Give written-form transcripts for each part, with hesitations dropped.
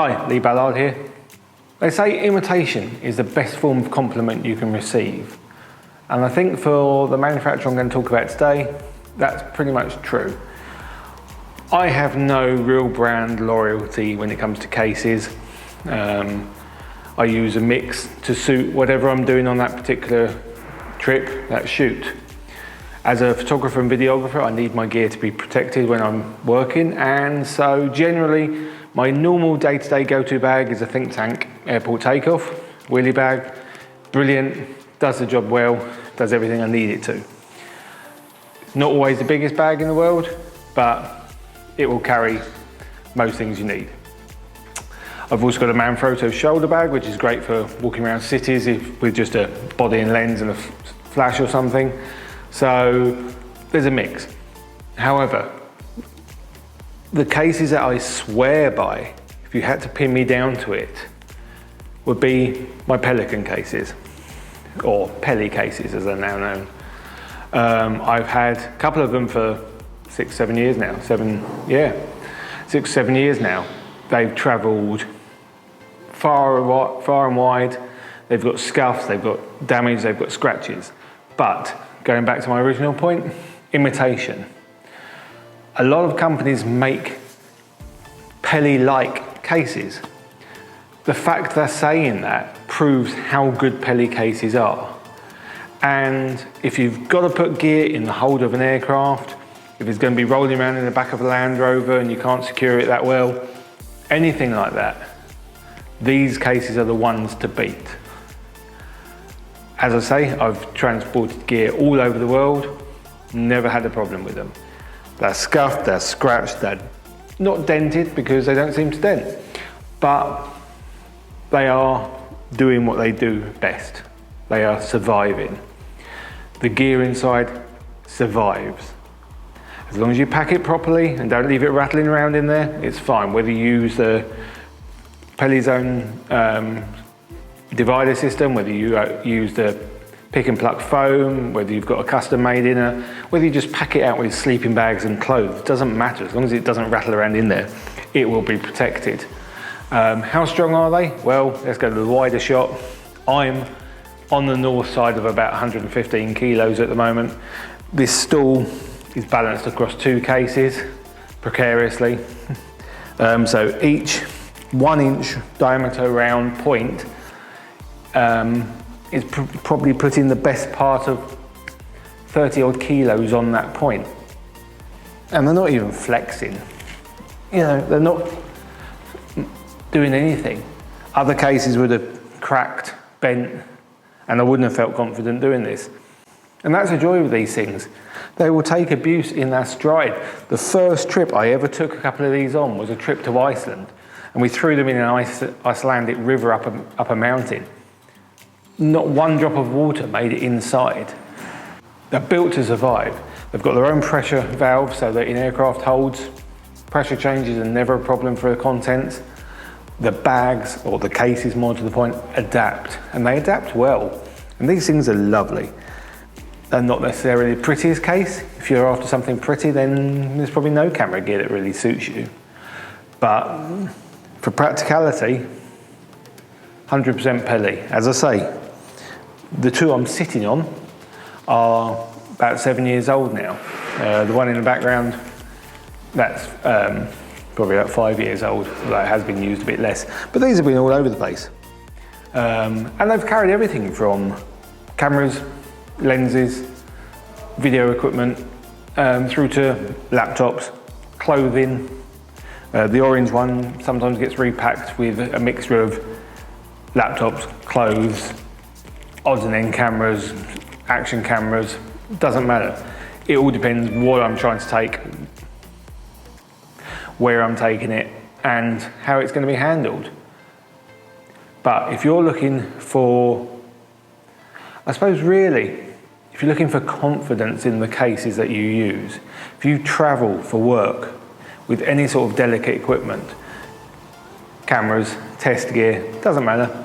Hi, Ballard here. They say imitation is the best form of compliment you can receive. And I think for the manufacturer I'm going to talk about today, that's pretty much true. I have no real brand loyalty when it comes to cases. I use a mix to suit whatever I'm doing on that particular trip, that shoot. As a photographer and videographer, I need my gear to be protected when I'm working, and so generally my normal day-to-day go-to bag is a Think Tank airport takeoff, wheelie bag. Brilliant, does the job well, does everything I need it to. Not always the biggest bag in the world, but it will carry most things you need. I've also got a Manfrotto shoulder bag, which is great for walking around cities with just a body and lens and a flash or something. So there's a mix. However, the cases that I swear by, if you had to pin me down to it, would be my Pelican cases, or Peli Cases as they're now known. I've had a couple of them for 6-7 years now. 6-7 years now. They've travelled far and wide. They've got scuffs, they've got damage, they've got scratches. But going back to my original point, imitation. A lot of companies make Peli-like cases. The fact they're saying that proves how good Peli cases are. And if you've got to put gear in the hold of an aircraft, if it's going to be rolling around in the back of a Land Rover and you can't secure it that well, anything like that, these cases are the ones to beat. As I say, I've transported gear all over the world, never had a problem with them. They're scuffed, they're scratched, they're not dented because they don't seem to dent, but they are doing what they do best. They are surviving. The gear inside survives. As long as you pack it properly and don't leave it rattling around in there, it's fine. Whether you use the Peli's own divider system, whether you use the pick and pluck foam, whether you've got a custom made inner, whether you just pack it out with sleeping bags and clothes, doesn't matter. As long as it doesn't rattle around in there, it will be protected. How strong are they? Well, let's go to the wider shot. I'm on the north side of about 115 kilos at the moment. This stool is balanced across 2 cases, precariously. So each 1 inch diameter round point is probably putting the best part of 30 odd kilos on that point. And they're not even flexing. You know, they're not doing anything. Other cases would have cracked, bent, and I wouldn't have felt confident doing this. And that's the joy with these things. They will take abuse in their stride. The first trip I ever took a couple of these on was a trip to Iceland, and we threw them in an Icelandic river up a mountain. Not one drop of water made it inside. They're built to survive. They've got their own pressure valve so that in aircraft holds, pressure changes are never a problem for the contents. The bags, or the cases more to the point, adapt, and they adapt well. And these things are lovely. They're not necessarily the prettiest case. If you're after something pretty, then there's probably no camera gear that really suits you. But for practicality, 100% Peli. As I say, the 2 I'm sitting on are about 7 years old now. The one in the background, that's probably about 5 years old. That has been used a bit less. But these have been all over the place. And they've carried everything from cameras, lenses, video equipment, through to laptops, clothing. The orange one sometimes gets repacked with a mixture of laptops, clothes, odds and end cameras, action cameras, doesn't matter. It all depends what I'm trying to take, where I'm taking it, and how it's going to be handled. But if you're looking for, I suppose really, if you're looking for confidence in the cases that you use, if you travel for work with any sort of delicate equipment, cameras, test gear, doesn't matter.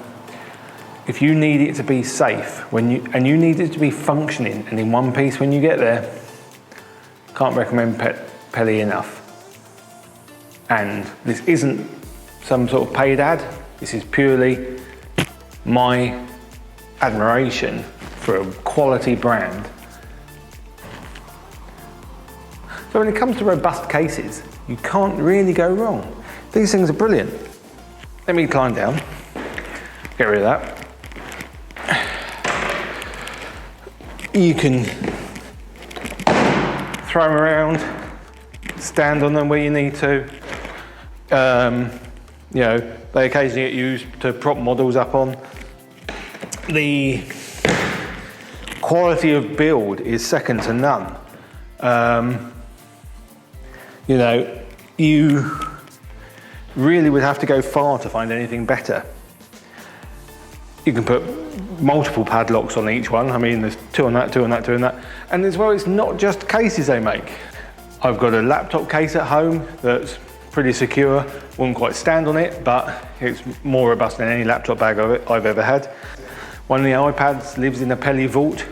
If you need it to be safe and you need it to be functioning and in one piece when you get there, can't recommend Peli enough. And this isn't some sort of paid ad. This is purely my admiration for a quality brand. So when it comes to robust cases, you can't really go wrong. These things are brilliant. Let me climb down, get rid of that. You can throw them around, stand on them where you need to. You know, they occasionally get used to prop models up on. The quality of build is second to none. You know, you really would have to go far to find anything better. You can put multiple padlocks on each one. I mean, there's 2 on that, 2 on that, 2 on that. And as well, it's not just cases they make. I've got a laptop case at home that's pretty secure. Wouldn't quite stand on it, but it's more robust than any laptop bag I've ever had. One of the iPads lives in a Peli vault.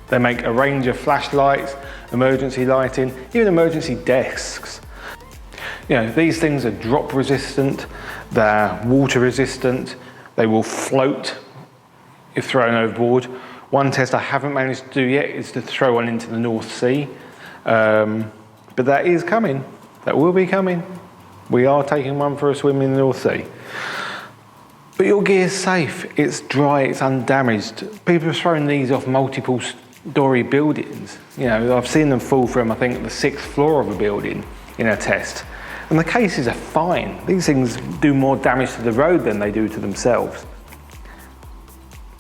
They make a range of flashlights, emergency lighting, even emergency desks. You know, these things are drop resistant, they're water resistant, they will float if thrown overboard. One test I haven't managed to do yet is to throw one into the North Sea. But that is coming, that will be coming. We are taking one for a swim in the North Sea. But your gear's safe, it's dry, it's undamaged. People have thrown these off multiple story buildings. You know, I've seen them fall from, I think, the 6th floor of a building in a test. And the cases are fine. These things do more damage to the road than they do to themselves.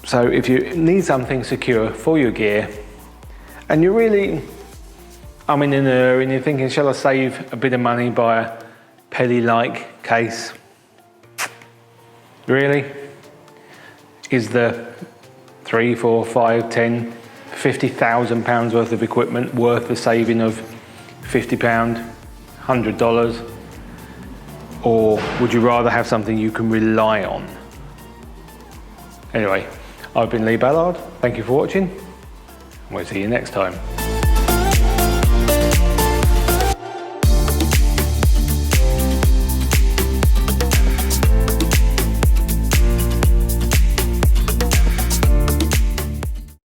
So if you need something secure for your gear, and you're really umming and erring, you're thinking, shall I save a bit of money by a Peli-like case? Really? Is the 3, 4, 5, 10, 50,000 pounds worth of equipment worth the saving of £50, $100? Or would you rather have something you can rely on? Anyway, I've been Lee Ballard. Thank you for watching. We'll see you next time.